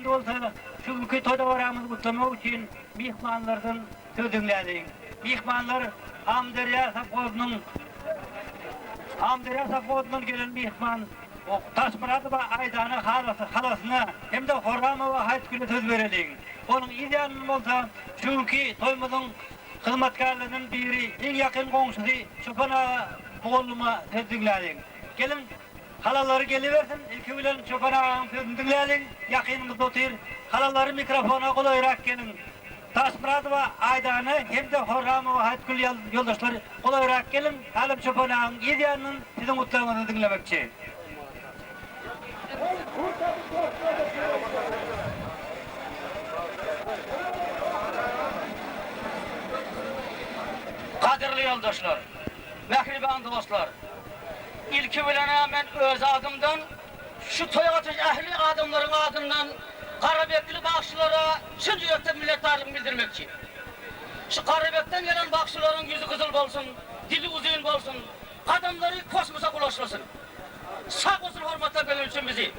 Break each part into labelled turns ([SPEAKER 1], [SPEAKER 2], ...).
[SPEAKER 1] iyi olsa şu ülke toydavarağımızı kutlamak için mihmanlardan söz dinledik. Mihmanlar Hamderya Safod'un gelen mihman o Taşmıratova Aydan'ı halasına hem de Horramova Haytgül'e söz verelim. Onun idealinin olsa şu ülke toymuzun hizmetkarlarının biri, en yakın komşusu Çopan oğluma söz dinledik. Gelin halaları geliversin, ilki bilen Çopan Ağa'nın sözünü dinleyelim, yakınımızda otur. Halaları mikrofona kolayırak gelin. Taşmıratova Aydan'ı hem de Horramova Haytgül yoldaşları kolayırak gelin. Halim Çopan Ağa'nın idealinin sizin mutlarınızı dinlemekçi.
[SPEAKER 2] Kadirli yoldaşlar, mehriban dostlar, ilki bilene ben öz adımdan, şu toyatış ehli adımların adından Karabekli bakşılara çın yürekten minnettarlığımı bildirmekçi. Şu Karabek'ten gelen bakşıların yüzü kızıl bolsun, dili uzun bolsun, adamları kosmosa ulaşmasın. Sağ olsun hürmetle benim için bizi.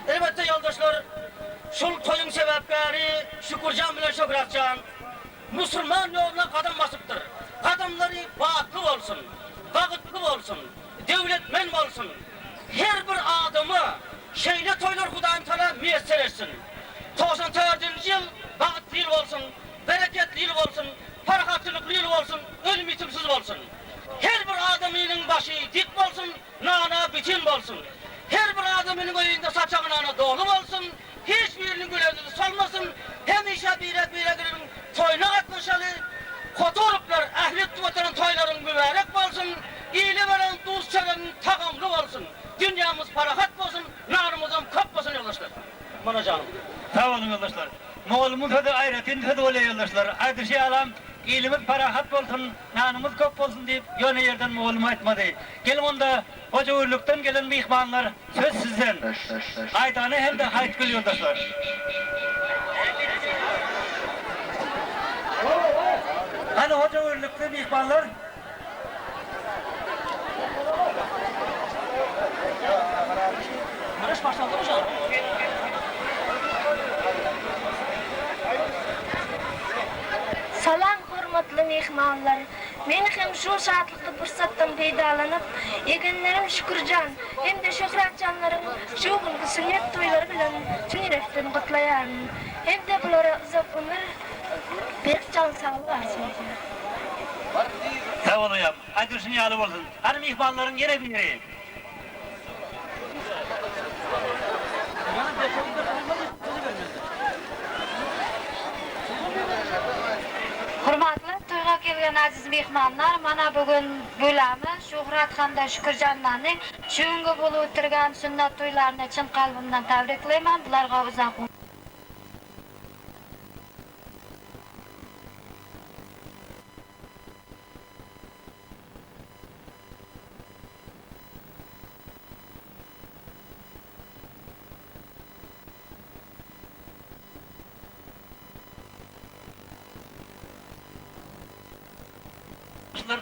[SPEAKER 2] Elbette yoldaşlar, şu toyun sebepleri Şükürcan bile Şükratcan, Müslüman yoluna kadam basıptır. Kadamları bağıtlı olsun, bağıtlı olsun, devletmen olsun. Her bir adamı şeyle toylar Hudayım Teala müyesser etsin. 94. yıl bağıtlı yıl olsun, bereketli yıl olsun, parahatçılıklı yıl olsun, ölüm itimsiz olsun. Her bir adamının başı dik olsun, nana bitin olsun. Her bir adamının oyunda saçağın ana dolu olsun, hiçbirinin gülevini solmasın, hem işe bire girin, toyuna katlaşalı, fotoğraflar, ehli tuvatanın toyların mübarek olsun, iyili veren, duz çelen, takamlı olsun. Dünyamız parahat olsun, narımızın kap olsun yoldaşlar. Bana canım.
[SPEAKER 1] Sağ olun yoldaşlar. Moğolumuz öde ayretin öde öyle yoldaşlar. Aydır şey alam, iyiliğimiz parahat olsun, nanımız kop olsun deyip yöne yerden Moğoluma etmedi. Gelin onda hoca uğurluktan gelen mihmanlar söz sizden. Aydan'ı hem de Haytgül yoldaşlar. Hani hoca uğurluktan mihmanlar?
[SPEAKER 2] Barış başlandı mı canım?
[SPEAKER 3] Salam hurmatly mehmanlar. Men hem şu şatlıklı fırsatdan faydalanıp, egenlerim Şükürcan hem de Şükratcanların şu günkü sünnet toyları bilen çün yürekten kutlayan. Hem de bulara uzak ömür bir can sağlığı versin.
[SPEAKER 1] Sağ olun ya. Aydır şunu yalı olsun. Hani mihmanların yine bir yeri.
[SPEAKER 4] Hurmatly toyga kelgen aziz mehmanlar, mana bugün bölami Şöhrat hamda Şükürjanlarning şu günkü bolup o'tirgan sünnet toylaryny çyn kalbimden tabriklayman. Bularga uzak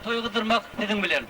[SPEAKER 1] Toyu kıdırmak dedim bilen.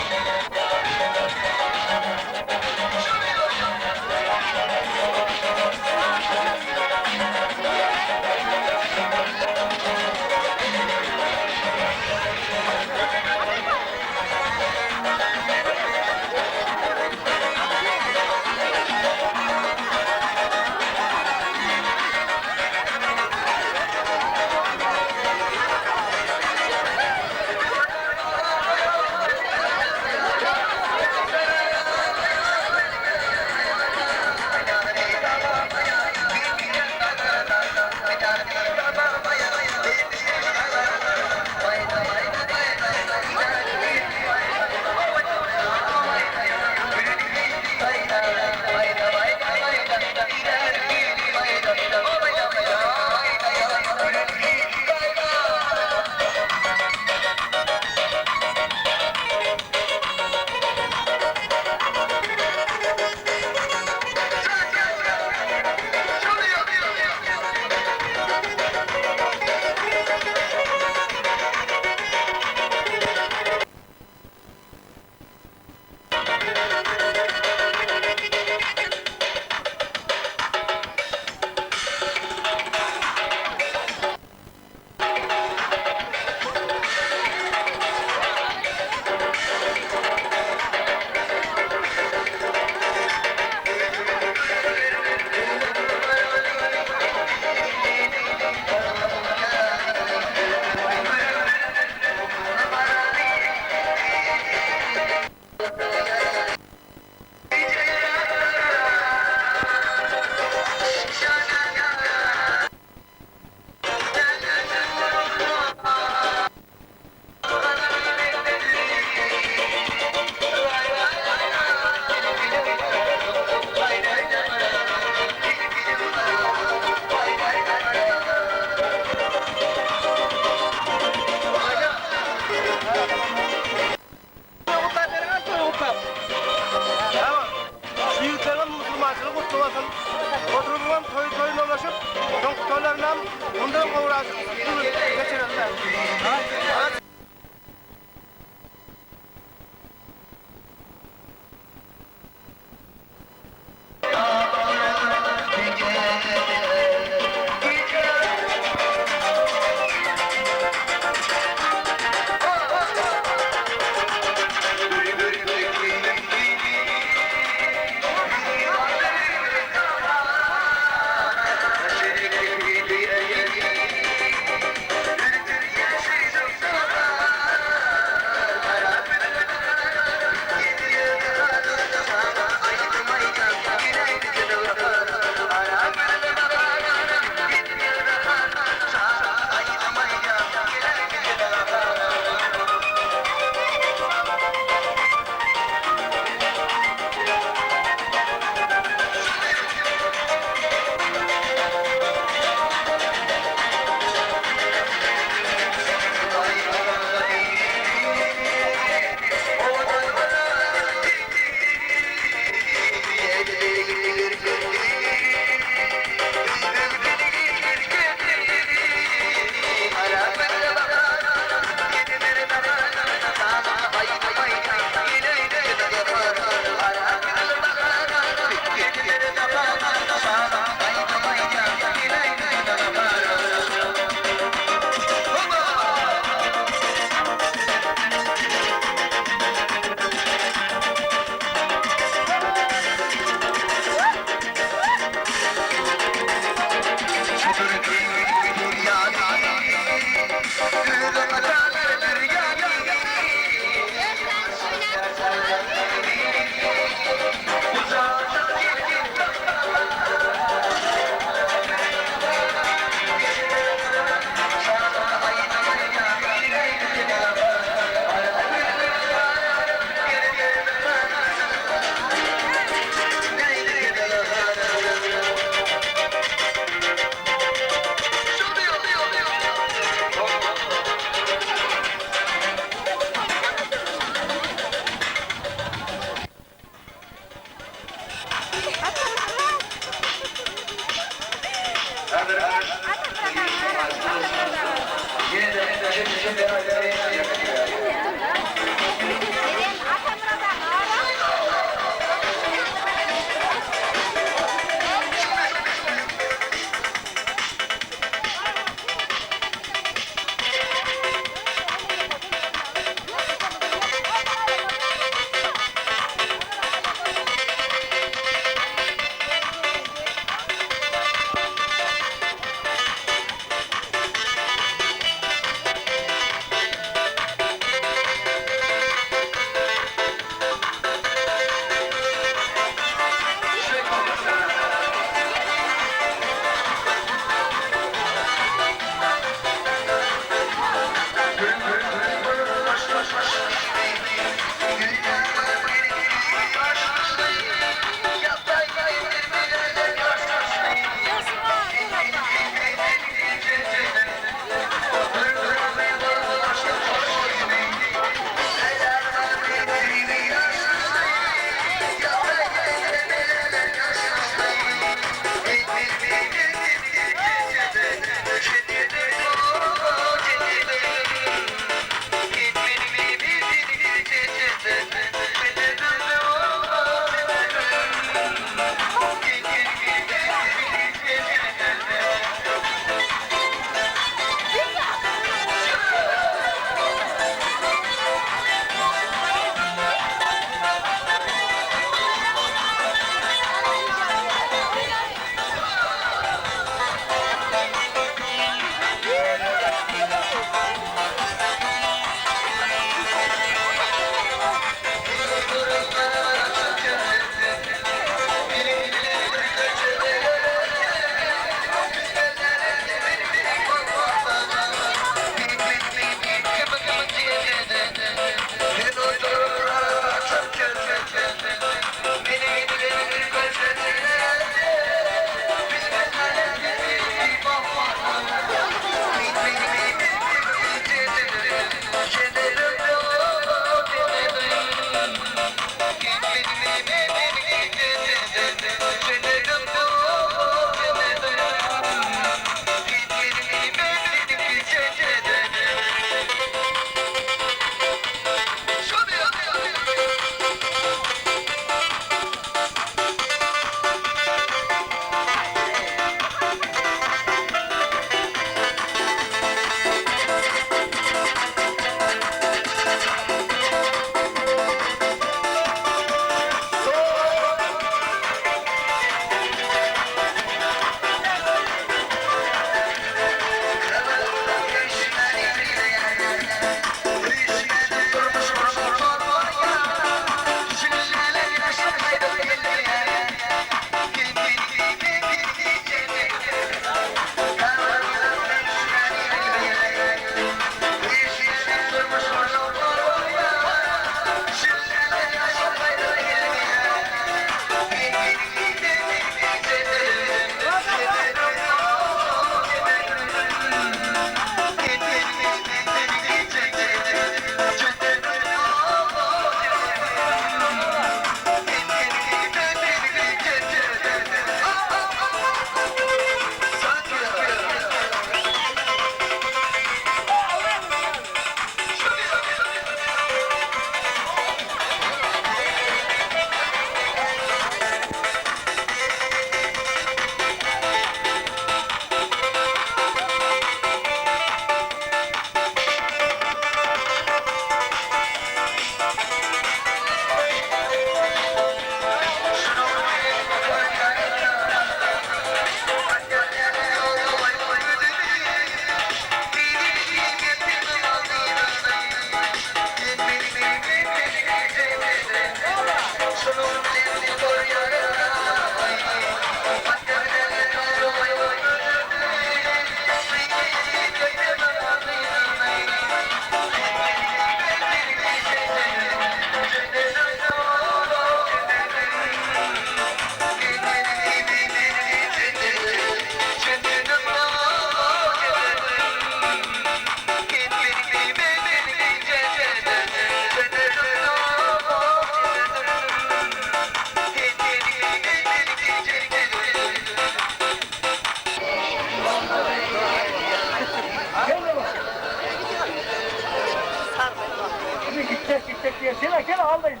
[SPEAKER 5] tek diye. Gel aldayız.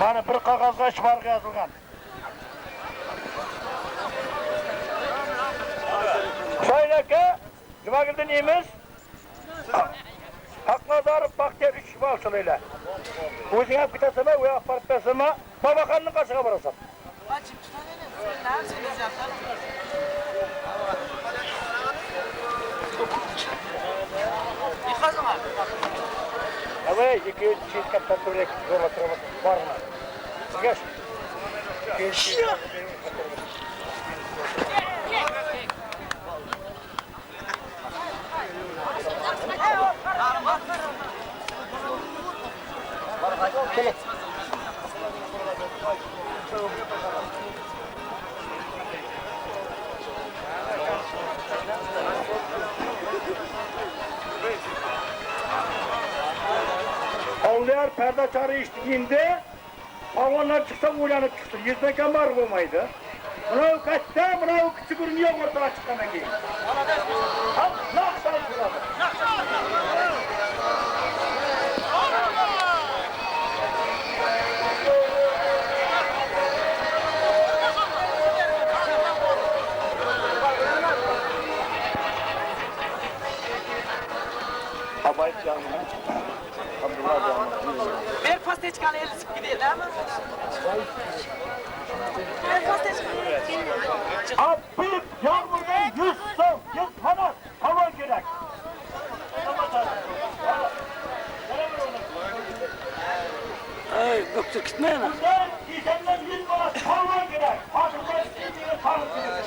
[SPEAKER 5] Bana bir kağızda şımarık yazılgan. Şöyleke, nima gildin deymiz? Haqnazarov Baxtiyor 3 balçılıyla. O'zing ham ketasizmi, u yoqqa borib bersinmi? Babaxonning qashiga borasan. Avay, 200 katta turek zo'rla turamiz. Bormi? Geç. Avliyer perde çarı içtiğinde havanlar çıksa uyanıp çıksın. Yüzmeken var olmaydı. Buna kaçta, buna küçük ürünüyor ortaya çıkana ki. Nakşan şurada. Abayt canına. Abdullah canına.
[SPEAKER 6] Bir pasteçkalı el sık gidiyor değil mi? Bir pasteçkalı.
[SPEAKER 5] Abip yağmurdan 100 son, 100 kanat hava gerek.
[SPEAKER 6] Ay doktor gitmeyin mi?
[SPEAKER 5] Bundan insanlar 100 kanat hava gerek. Fatih'ten istediğini tanık gerek.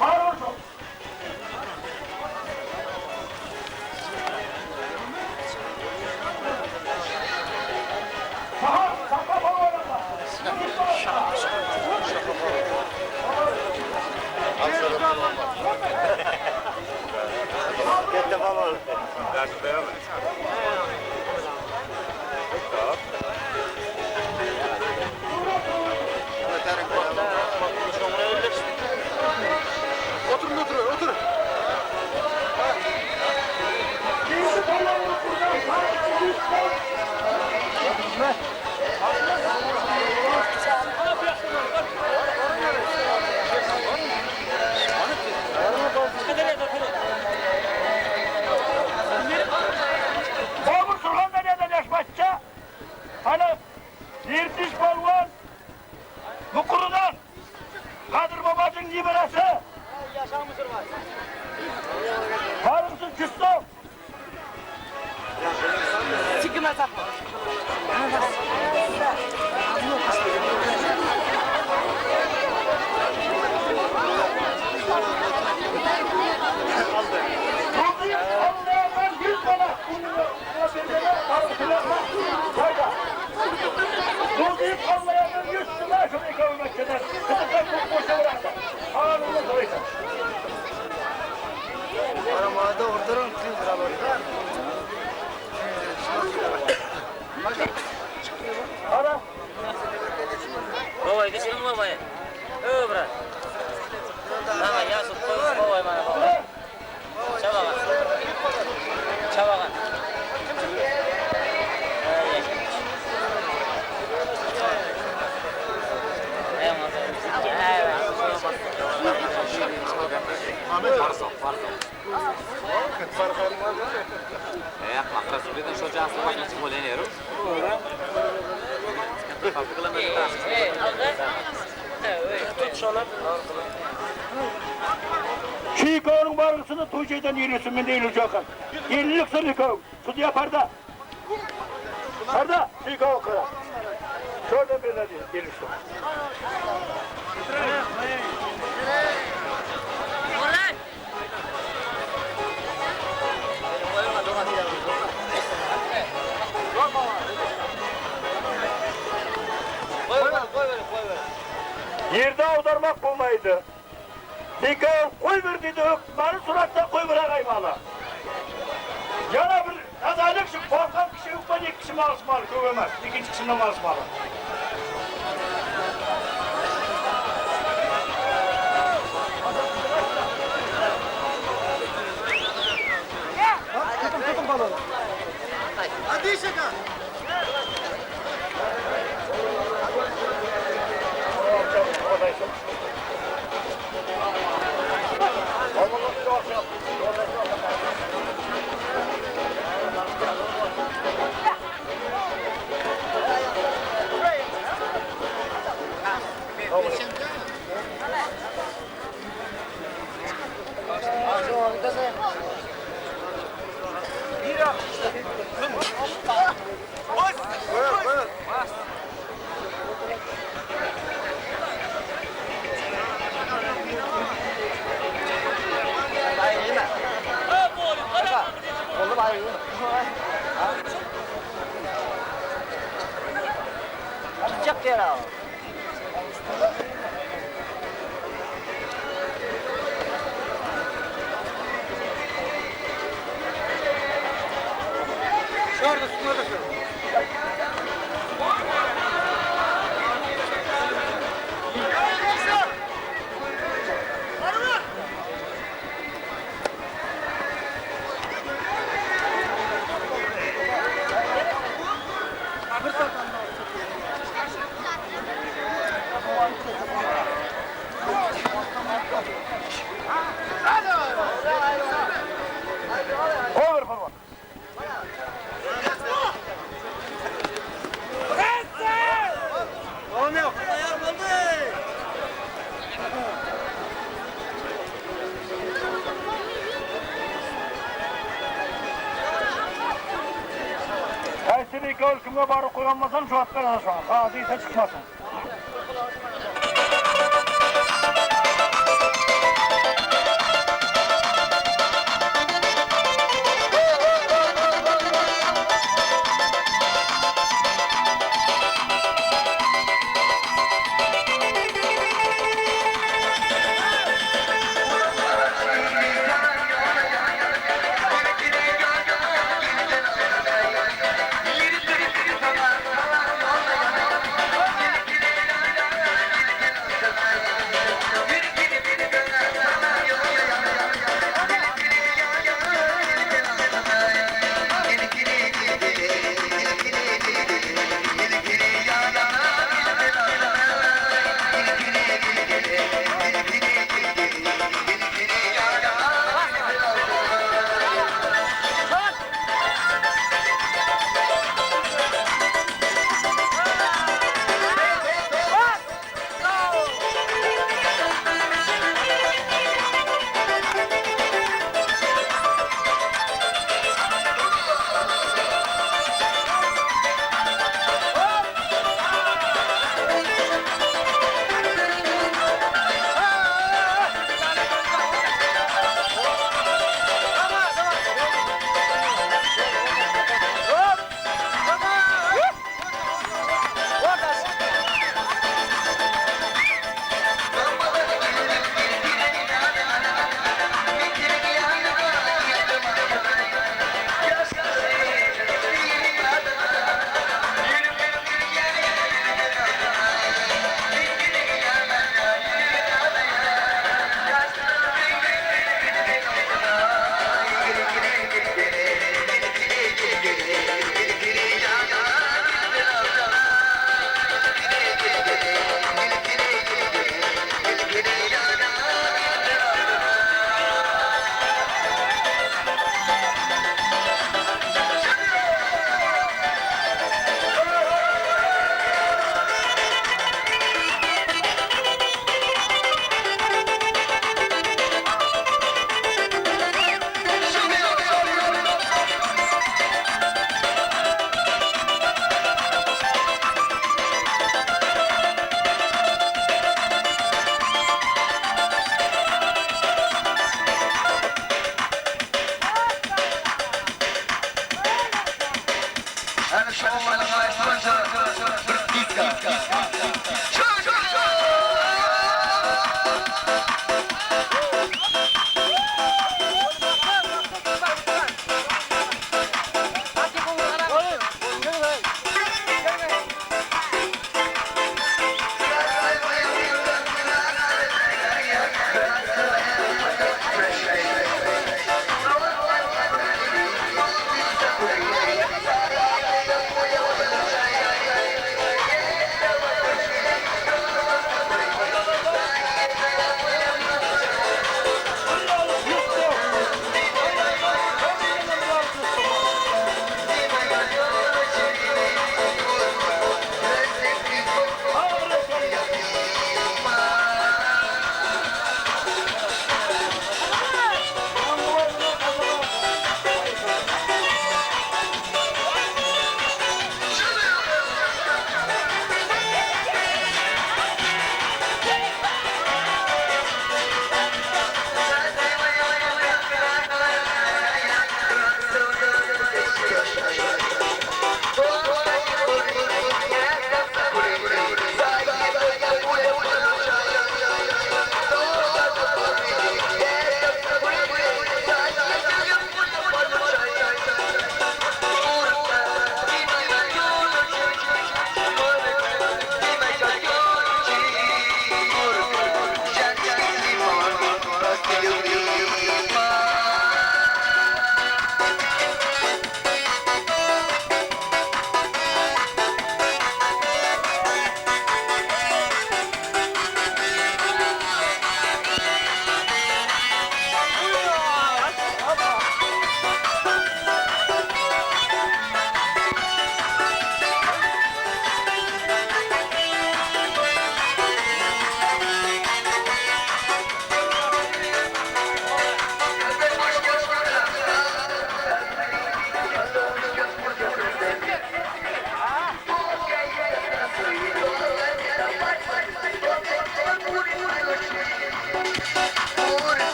[SPEAKER 5] Var olsun. Saha, sakla babalarına. Gitti babalar. Otur. Babur Sulhan da neden yaşmaçça? Hani Yirtiş Balvan bu kurudan Kadir Babacı'nın liberası. Var mısın Küstov?
[SPEAKER 6] Çıkma sapı.
[SPEAKER 5] Allah'tan 100 bana. Dozayıp Allah'tan 100 bana şunu yıkamak kadar. Kızıklar çok boşa bıraktı. Ağırlığına dolayısın.
[SPEAKER 7] Aramada ortadan
[SPEAKER 5] Ara.
[SPEAKER 2] Baba geçin baba. Öbür. Tamam ya su baba bana baba. Çabağa. Çabağa.
[SPEAKER 5] Şikov'un barısını Tuğçe'den yürüsün, ben de yürüyeceğim. Yenilik Şikov, Sudiye Parda. Parda, Şikov kıra. Şuradan bir de yürüsün. Yerde avdarmak bulmaydı. Şikov koy bir dedi, bana suratta koy bırak aymalı. Yana bir adaylık şu korkan kişi yok, ben ilk kişi mi alışmalı, kövemez. İkinci kişi mi alışmalı?
[SPEAKER 7] Çık ya. Şurada şurada şurada.
[SPEAKER 5] Over forma. Olmuyor. Kayseri iki ölkümde barı koyulmasam şu hatta da şu an. Razıysa çıkmasın.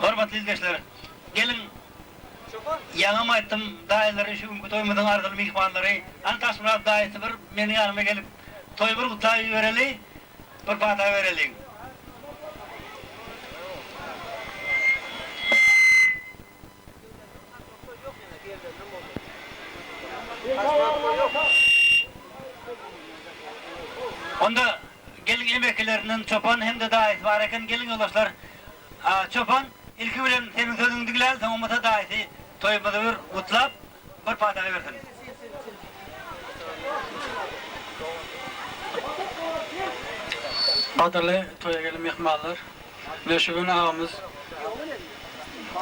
[SPEAKER 1] Hormatly izleyijiler, gelin yanıma aytdım, daýylaryň şu günkü toýmadan argaly mehmanlary, Antas Murat daýysy bir meniň ýanyma gelip toý bir gutlaýy bereli, bir bata bereli. Onda gelin emeklerinden çopan hem de daýysy bar eken, gelin ýoldaşlar. Çopan ilki bilen senin sözüňdi gilal, soňmata daýysy toýmada bir gutlap bir bata bersin.
[SPEAKER 8] Qadrly toýa gelen mehmanlar, Meşhur ağamız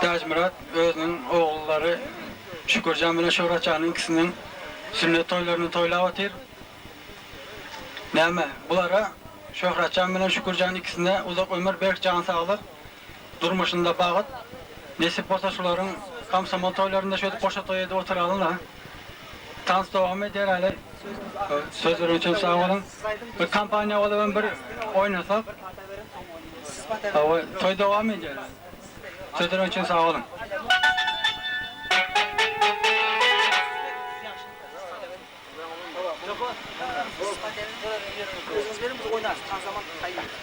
[SPEAKER 8] Daj Murat özünün oğulları Şükürcan bilen Şöhratcan'ın ikisinin sünnet toylaryny toylap atyr. Näme? Bulara Şöhratcan bilen Şükürcan ikisine uzak ömür berk can sağlyk durmuşynda bagyt. Nesip bolsa şularyň komsomol toylarynda şöyle goşa toýda oturalynlar. Tans dowam eder hali. Sözler üçün sağ olun. Bir kampanya olan bir oynasak. Toy devam ediyor. Sözler için sağ olun.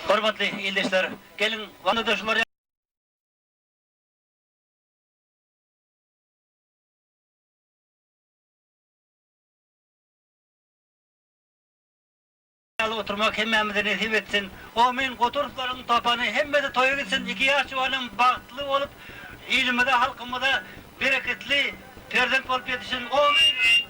[SPEAKER 1] Hürmetli ildeşler, gelin vatandaşlar oturmak hemmemizden nasip etsin. Amin. Oturukların tapanı hemmede toyu gitsin. İki yaşçıvanın bahtlı olup ilimide, halkımıda bereketli prezident olup yetişsin. Amin.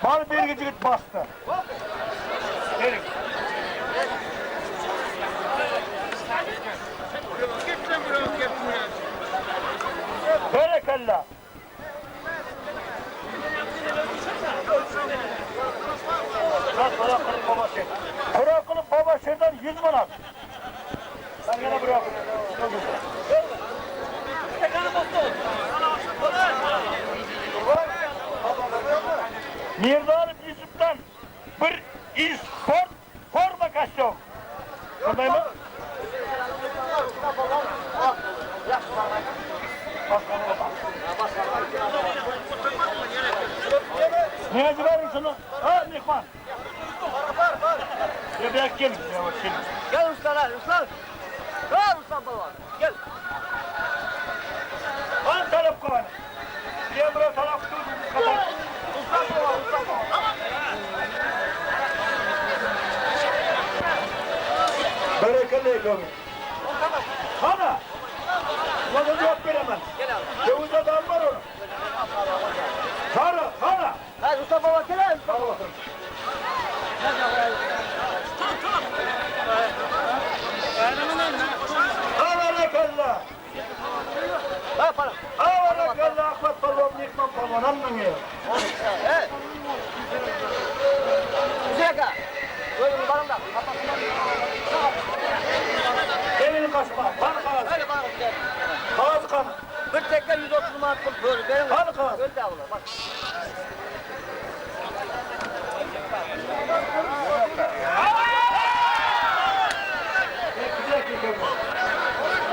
[SPEAKER 5] Mal bir gecik bastı. Gelin. Berekallah. Bırakılıp baba şuradan 100 manat. Sen gene bırak. Mirdalip Yusuf'tan bir sport forma kaçtım. Anladın mı? Neyse verin şunu. Ha Nikman. Ya bir gelin.
[SPEAKER 7] Gel ustalar, ustalar. Gel usta baba. Gel.
[SPEAKER 5] Han taraf kovan. Diye buraya taraf dur. Kapat. Usta baba, usta baba. Bereketli ekonomi. Hana. Bana cevap veremem. Yavuz adam var onu. Hana, hana.
[SPEAKER 7] Hadi usta baba gel.
[SPEAKER 5] Tamam. Barakallah.
[SPEAKER 7] Ha para.
[SPEAKER 5] Barakallah. Ahmet Palom, Nikman Palom. Anladın ya.
[SPEAKER 7] Evet. Güzel. Böyle barında.
[SPEAKER 5] Evini kaçma. Harika.
[SPEAKER 7] Hadi bana gel.
[SPEAKER 5] Harika.
[SPEAKER 7] Bir tekrar 130 manat böyle. Benim.
[SPEAKER 5] Harika.
[SPEAKER 7] Öyle de abla bak.
[SPEAKER 5] Güzel bir köy.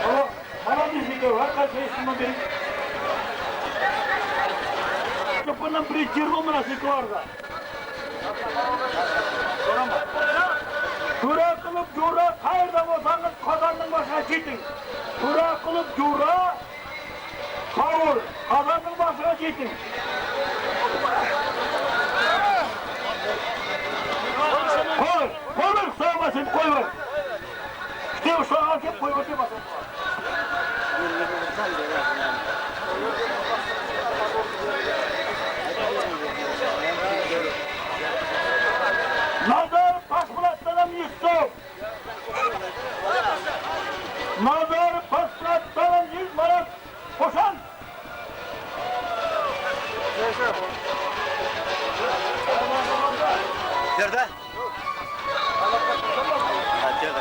[SPEAKER 5] Ama bana bir şey var. Kaç yaşında benim. Bundan bir 20 manası vardı. Dura kılıp dura, hayırda olsanız kazandın başına gidin. Dura kılıp dura, kavur. Adamın başına gittin. Koy ver, sağmasın, koy ver. İşte şu an hep koy ver, demasın. Nazar Paşmurat'tan Yusuf. Nazar Paşmurat'tan 100 manat koşan.
[SPEAKER 7] Nerede? Nerede?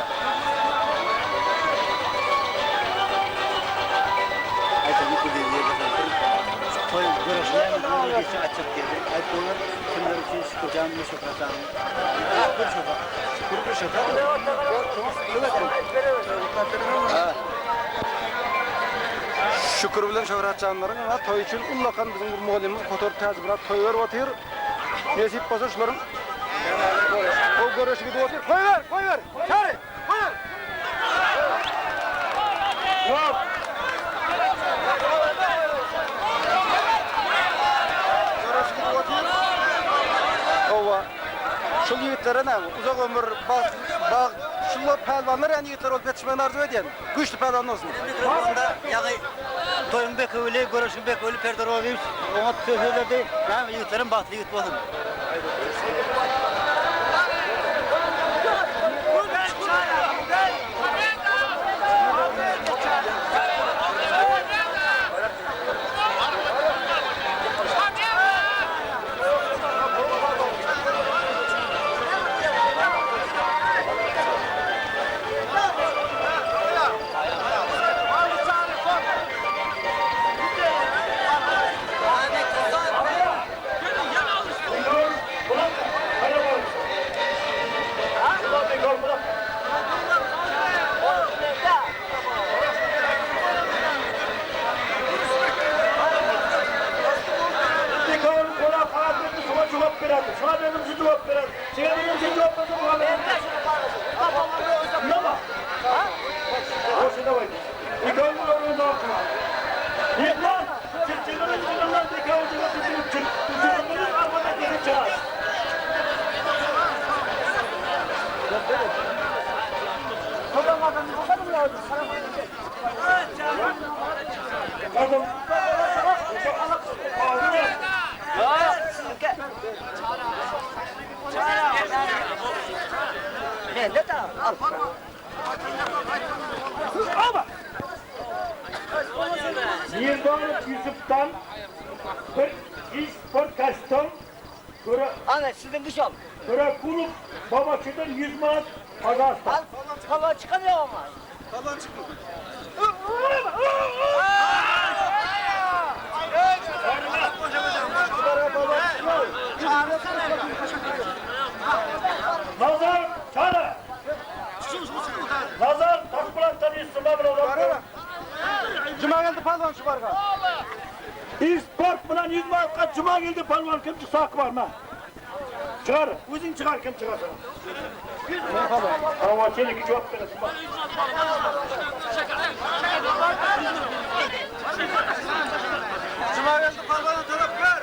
[SPEAKER 7] Toy görüşler böyle geçe açık geldi. Ay bunlar kimler için şükürcan mı şükürcan mı?
[SPEAKER 8] Şükür bilen şöhretçanların ama toy için ullakan bizim bir muallim fotoğraf tezbirat toy verip atıyor. Nesip bolsa şuların o görüşü gidip atıyor. Koy ver. Çare. Koy ver.
[SPEAKER 5] Yok.
[SPEAKER 8] Ova. Şu yiğitlere ne? Uzak ömür bak şunlar pelvanlar yani yiğitler olup yetişmeyen arzu ediyen. Güçlü pelvan olsun.
[SPEAKER 7] Yani toyun bek öyle, görüşün bek öyle perdar olayım. Ona tühürlerde ben yiğitlerin bahtlı yiğit olun.
[SPEAKER 5] Şuna benim cevap verin. Şuna benim cevap verin. Şuna benim cevap verin. Hoşuna bak. İkon yorulun da okuma. Yetlan. Çıkçıların çıkınlar dikavcılar çıkınlar. Çıkınların armadan gelip çıkar. Adam. Ama Mirdanlık Yusuf'tan bir spor kastım
[SPEAKER 7] Anne sizin dışarı.
[SPEAKER 5] Kulüp babasından 100 manat pazarsa.
[SPEAKER 7] Falan çıkamıyor ama.
[SPEAKER 5] Nazar çare. Nazar Taşbulat'tan İslam'a bir adam.
[SPEAKER 8] Cuma geldi pelvan şu barga.
[SPEAKER 5] İsport bilan 100 manatga cuma geldi palvon kim çıksa hakkı var mı? Çıkar. Özün çıkar kim çıkarsa. Ama seninki cevap veresin bak.
[SPEAKER 8] Cuma geldi pelvan taraf ver.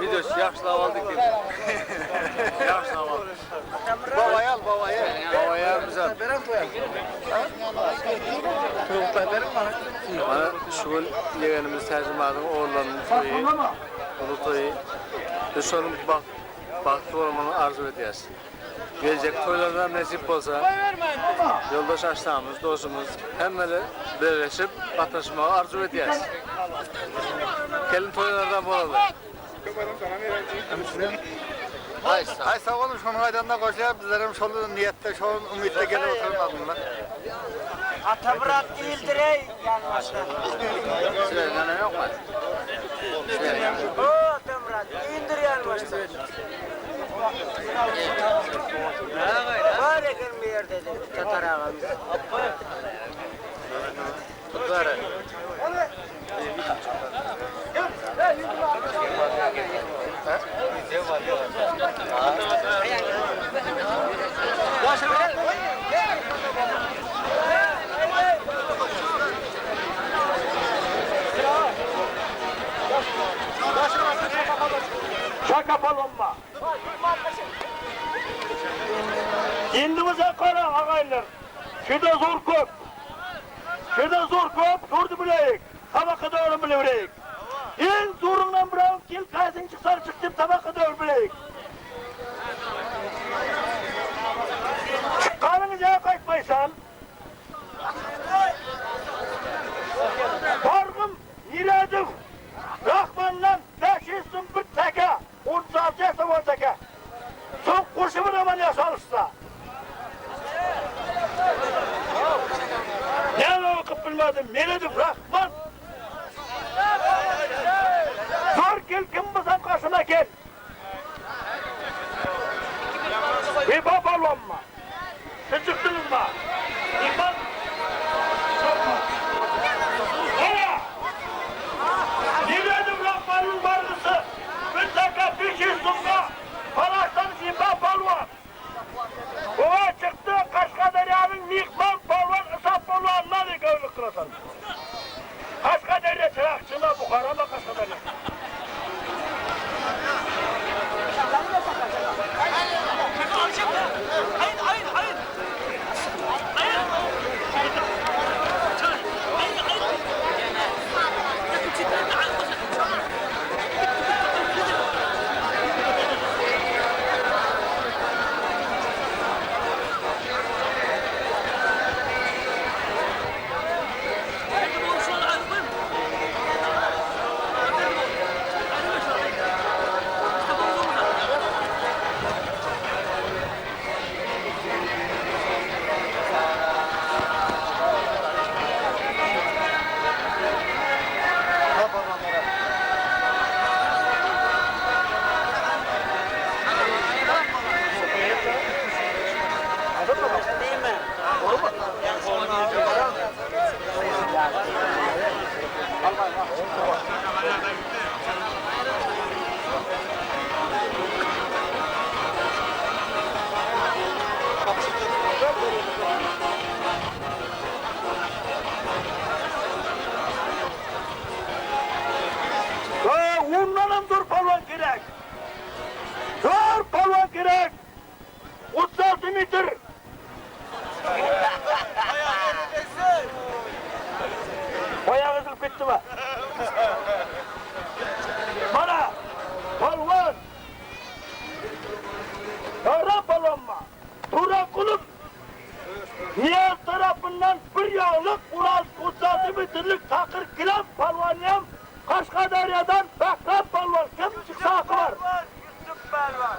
[SPEAKER 8] Videosu yaxshilab oldik deb. Yaxshilab oldik. Bovay al, bovay. Bovay al bizlar. Beram to'yam. To'yib berim mana. Mana shu yeganimiz tarjimaning o'g'illarining to'yi. Ulu to'yi. Biz onun baxtlı olmanı arzu ediyoruz. Gelecek toylardan nasip olsa, yoldaş aştağımız, dostumuz, hemmeleri birleşip katlaşmayı arzu ediyoruz. Gelin toylardan bulalım.
[SPEAKER 9] Ay sağ olun, şunun aydan da koşuyor, bizlerim şolu niyette, şolu ümitte gelip oturmadımlar.
[SPEAKER 6] Atabırak değildir ey yanmışlar.
[SPEAKER 9] Süleyman'a yok mu?
[SPEAKER 6] O Atabırak değildir yanmışlar. Var yakın bir yerde de Tatar ağamız.
[SPEAKER 9] Kutları.
[SPEAKER 5] Şaka palonma. Kendimize kara ağaylar. Şurada zor köp. Şurada zor köp, durdu bileyik. Tabaka doğru bileyik. En zorundan bırakın kil kaysın çıksar çıktım tabaka doğru bileyik. Çıkkanınıza kaçmaysan. Bargım niredim. Rahman'dan 500 bir teke. 36 yaşta var teke. Son kurşumu da bana çalışsa. Ne okuyup bilmedim, niredim Rahman. Zor gel kim bizim karşına gel. Bir babalonma. Siz çıktınız mı? İman. Hala. Niredim Rahman'ın varlısı. Bir dakika bir şey sunma. Palaştan İmam Palvan. Ova çıktı Kaşkaderya'nın Mihman Palvan, Isap Palvan'la ne gövlük kılasan. Kaşkaderya çırakçına Bukhara mı Kaşkaderya? Ondan dur palvan gerek. Dur palvan gerek. 36 metre. Bayağı ezilip gitti mi? Bana palvan. Yara palvanma. Tura kulüp. Niyaz tarafından bir yağlık Ural 36 metrelik takır kilam palvanıyım. Kaşkaderya'dan Bekrem Palvan, kim çıksa hakkı var?
[SPEAKER 6] Yusuf Palvan.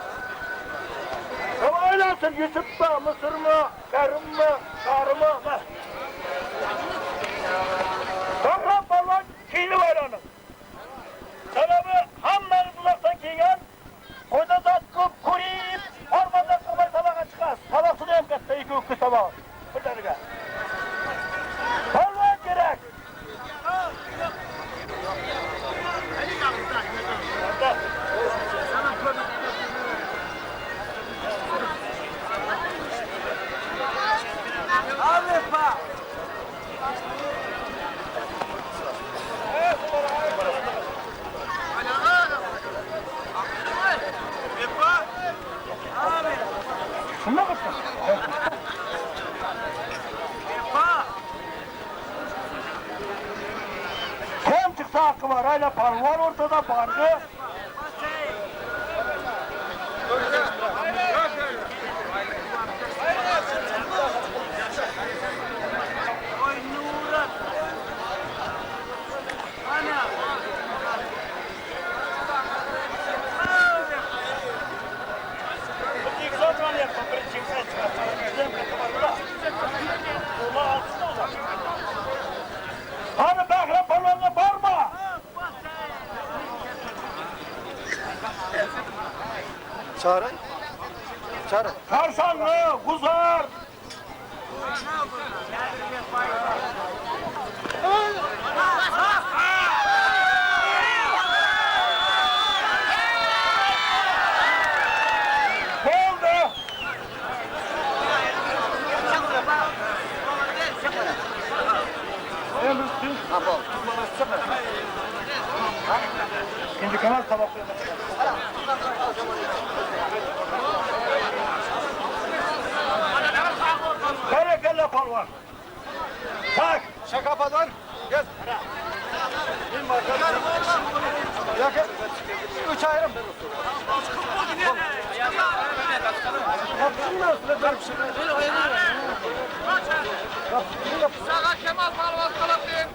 [SPEAKER 5] Ama öylesin Yusuf mu, Mısır mı, Kerim mi, Karı mı? Bekrem Palvan kiyini var onun. Sebebi hammanız uzaktan kiygen, koyda zatkıp, kuriyip, ormanda kıvay tabağa çıkaz. Tabak suda hem katta, 2-3 tabağı. Bir tane. Palvan gerek.
[SPEAKER 6] Avrupa.
[SPEAKER 5] Şuna bakın. Kim çıksa hakkı var, hala palvan ortada bardı.
[SPEAKER 6] Oy Nuran. Ana.
[SPEAKER 5] İlk zaten yaptım, bir çiftse çıkartacağım. Bizden bir kadar da. Allah alsın da.
[SPEAKER 7] Çağırın. Çağırın.
[SPEAKER 5] Karşanlı, Kuzar. Oldu. Şimdi kanal tabaklarına. Berekelle palvan. Tak.
[SPEAKER 7] Şakapadan. Gel. Yakın. 3 ayrım.
[SPEAKER 9] Sağa Kemal Palvan kalabilir.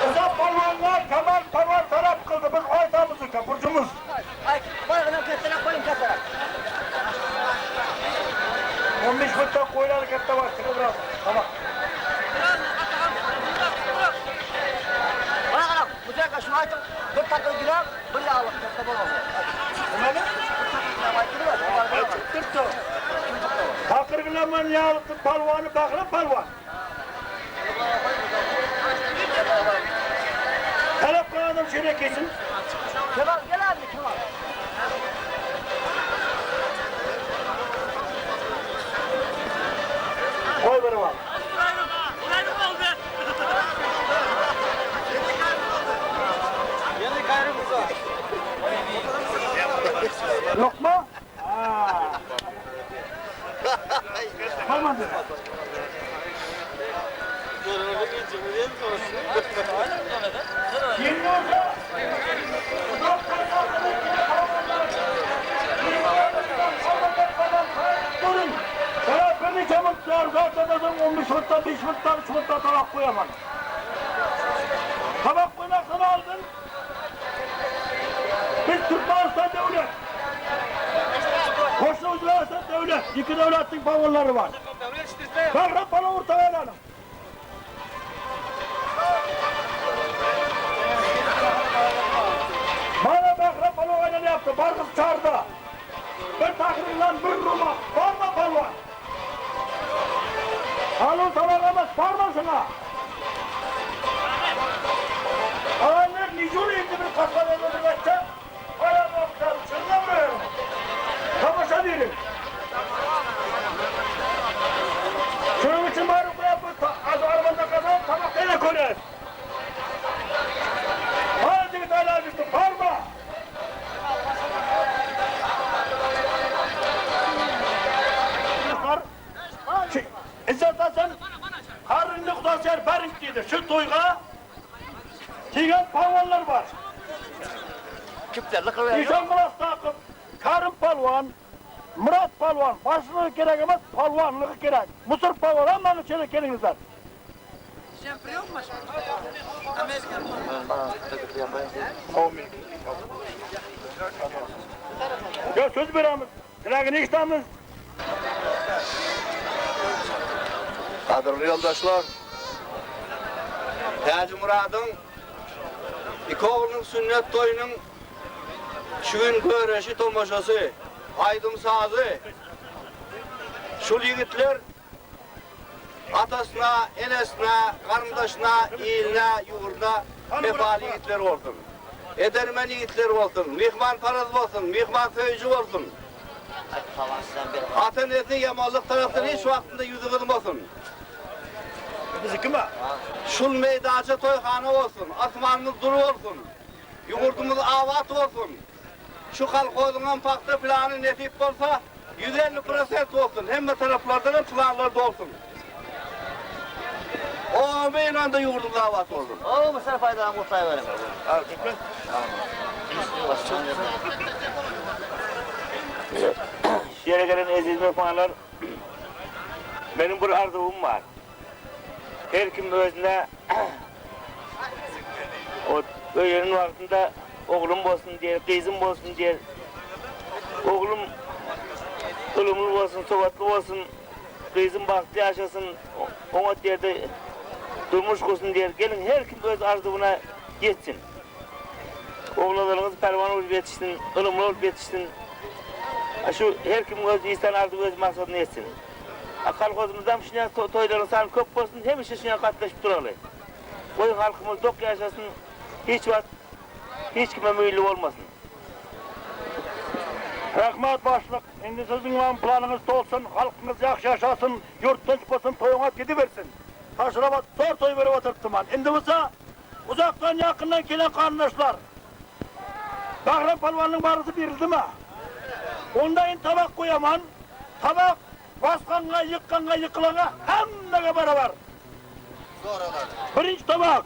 [SPEAKER 5] Uzak palvanlar Kemal Palvan taraf kıldı. Biz aytamızı kapırcımız.
[SPEAKER 2] Koyun kettere koyun kettere.
[SPEAKER 5] 15 fırtta koyuları kette var. Çıkı biraz. Tamam.
[SPEAKER 2] Bana bu dakika şunu açın. Bir takıl girer, bir de alıp kette bulmaz.
[SPEAKER 5] Takırgılaman yağlıktı palvanı bakla palvan. Talep kanadım şöyle kesin.
[SPEAKER 2] Kemal gel abi Kemal.
[SPEAKER 5] Koy bana bak.
[SPEAKER 7] Yeni gayrımıza.
[SPEAKER 5] Lokma? Haa. Kalmadı. Şimdi olsa durun. Beni çabuklar, zaten 15 fırtta, 5 fırtta, 3 fırtta tabak koyamam. Tabak koymaktan aldın. Biz Türkmenistan devlet. Koşu Ucrastan devlet. İki devletin pavolları var. Ben bana orta verelim. Bana bak bana oynanı yaptı. Barkız çağırdı. Ben takrilen bir Roma. Parma palvan. Alın tamamlamaz. Parmasına. Ağalar Nijuri indi bir kafalarını geçecek. Ayağım oktar. Çırlamıyorum. Kapaşa değilim. Şunun için bari bu yapı az arabanda kazan tabaklarına koyar. Hadi git hala düştü. Parma. İzzet Hasan karnında kudasıyer Berink dedi. Şu toyga Tigan palvanlar var. Nişan Murat takım, Karım palvan, Murat palvan, başlığı gerek ama palvanlığı gerek. Mısır palvan ama içeri gelinizler. Ya söz veremiz, silahını iştahımız.
[SPEAKER 9] Kadırlı yoldaşlar, Hacı Murad'ın iki oğlunun sünnet toyunun şüün göreşi tomaşası, aydım sazı. Şu yigitler atasına, enesine, karındaşına, iyiline, yuğuruna vefali yigitler olsun. Edermen yigitler olsun, mihman paraz olsun, mihman köycü olsun. Atın eti yamallık taraftan hiç vaktinde yüzü kılmasın.
[SPEAKER 5] Bizi kime?
[SPEAKER 9] Şul meydancı toyhanı olsun, atmanımız duru olsun, yumurtumuz avat olsun. Şu kalkoğluğun paktı planı netip olsa 150% olsun, hem de taraflardan planlarda olsun. O beyle de yumurtumuz avat olsun.
[SPEAKER 2] Oo mesela faydadan kurtayıverim.
[SPEAKER 5] Yere gelen aziz mefanalar, benim bir arzum var. Her kim özüne o öğrenin vaktinde oğlum olsun diye, kızım olsun diye, oğlum ılımlı olsun, sobatlı olsun, kızım baktı yaşasın, ona yerde durmuş olsun diye, gelin her kim öz arzuna yetsin. Oğlanlarınız pervan olup yetişsin, ılımlı olup yetişsin. Şu her kim öz insan ardı öz maksatını etsin. Halkımızdan şuna toyların sanı köp olsun, hem işe şuna katlaşıp duralı. Koyun halkımız dok yaşasın, hiç kime mühürlü olmasın.
[SPEAKER 10] Rahmat başlık, indi sizin planınız olsun, halkınız yaxşı yaşasın, yurt tinç toyuna gidiversin. Taşırabat zor toy verip oturttuman. Indi bulsa, uzaktan yakından gelen kardeşler. Bahram Palvan'ın barısı verildi mi? Onda tabak koyaman, tabak baskanğa, yıkkanğa, yıkılana hemmege beraber. Birinci tabak.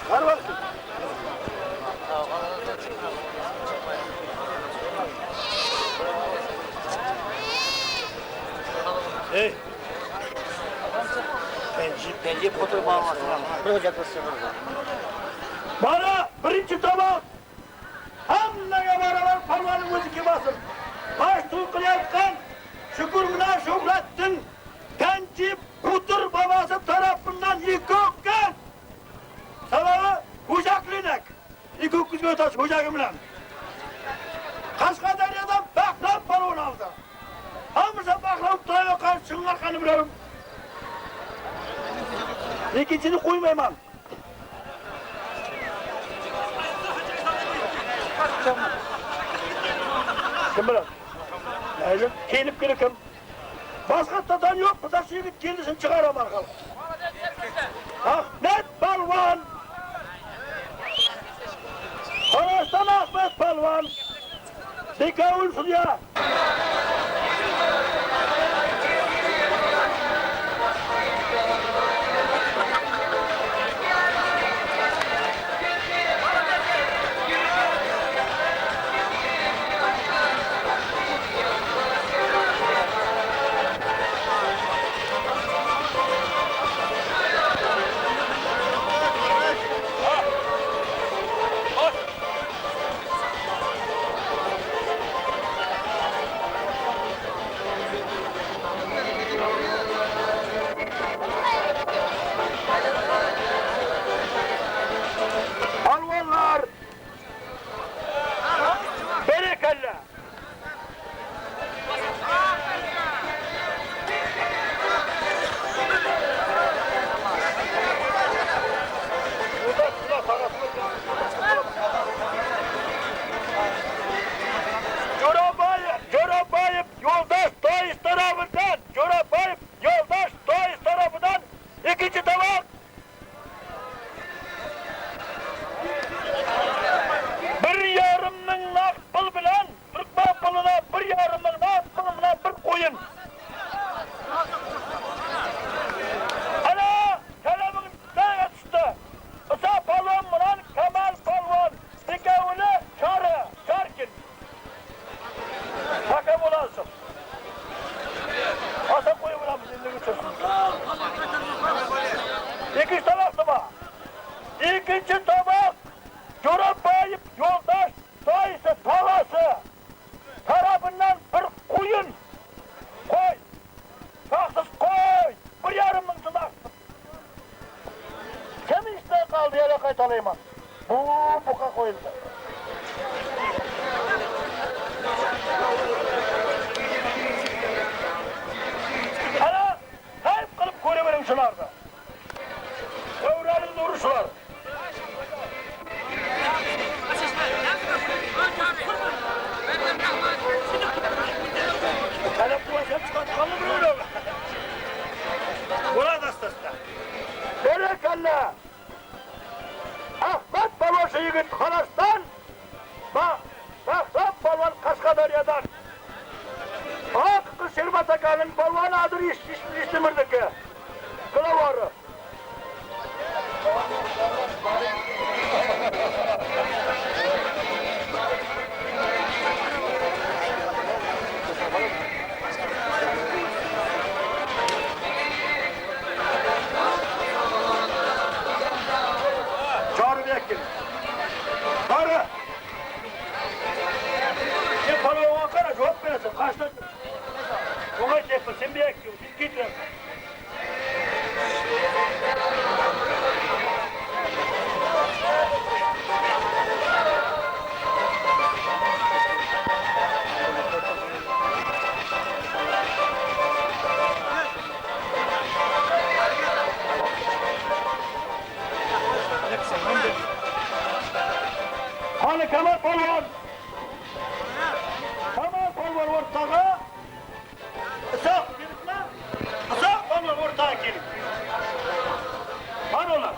[SPEAKER 10] Çıkar bakayım. Hey. Penci fotoğrafı bağlamasın. Bana birinci tabak. Hamdaya beraber parmağını gözü basın. Baş tuğkulayatkan şükürmüne şükrettin. Genci Putur babası tarafından yıkıkken. Sabahı kucaklıynek. Yıkık kızgı taş kucakımla. Kaşkaderya'dan Bahram balon aldı. Hamıza Bahram tarafa karşının arkanı bilirim. İkincisini koymayayım. Kim bilir? Neyse, kelip kırıkım. Başka tatan yok, bu da şimdi kendisini çıkaram bakalım. Ahmet Balvan! Konuştan Ahmet Balvan! Dika ulsun ya! Ahmet Balvan yigit Karas'tan, Bahram Balvan Kaşkaderya'dan. Hakkı Şirmatakan'ın Balvan adır İstimirdeki kılavarı. kaçta? Ona yapma, sen bir ekliyor, biz gidelim. Hani Kemal Polvan? Kemal Polvan ortağa. Isak, Isak Polvan ortağa gelin. Var ola.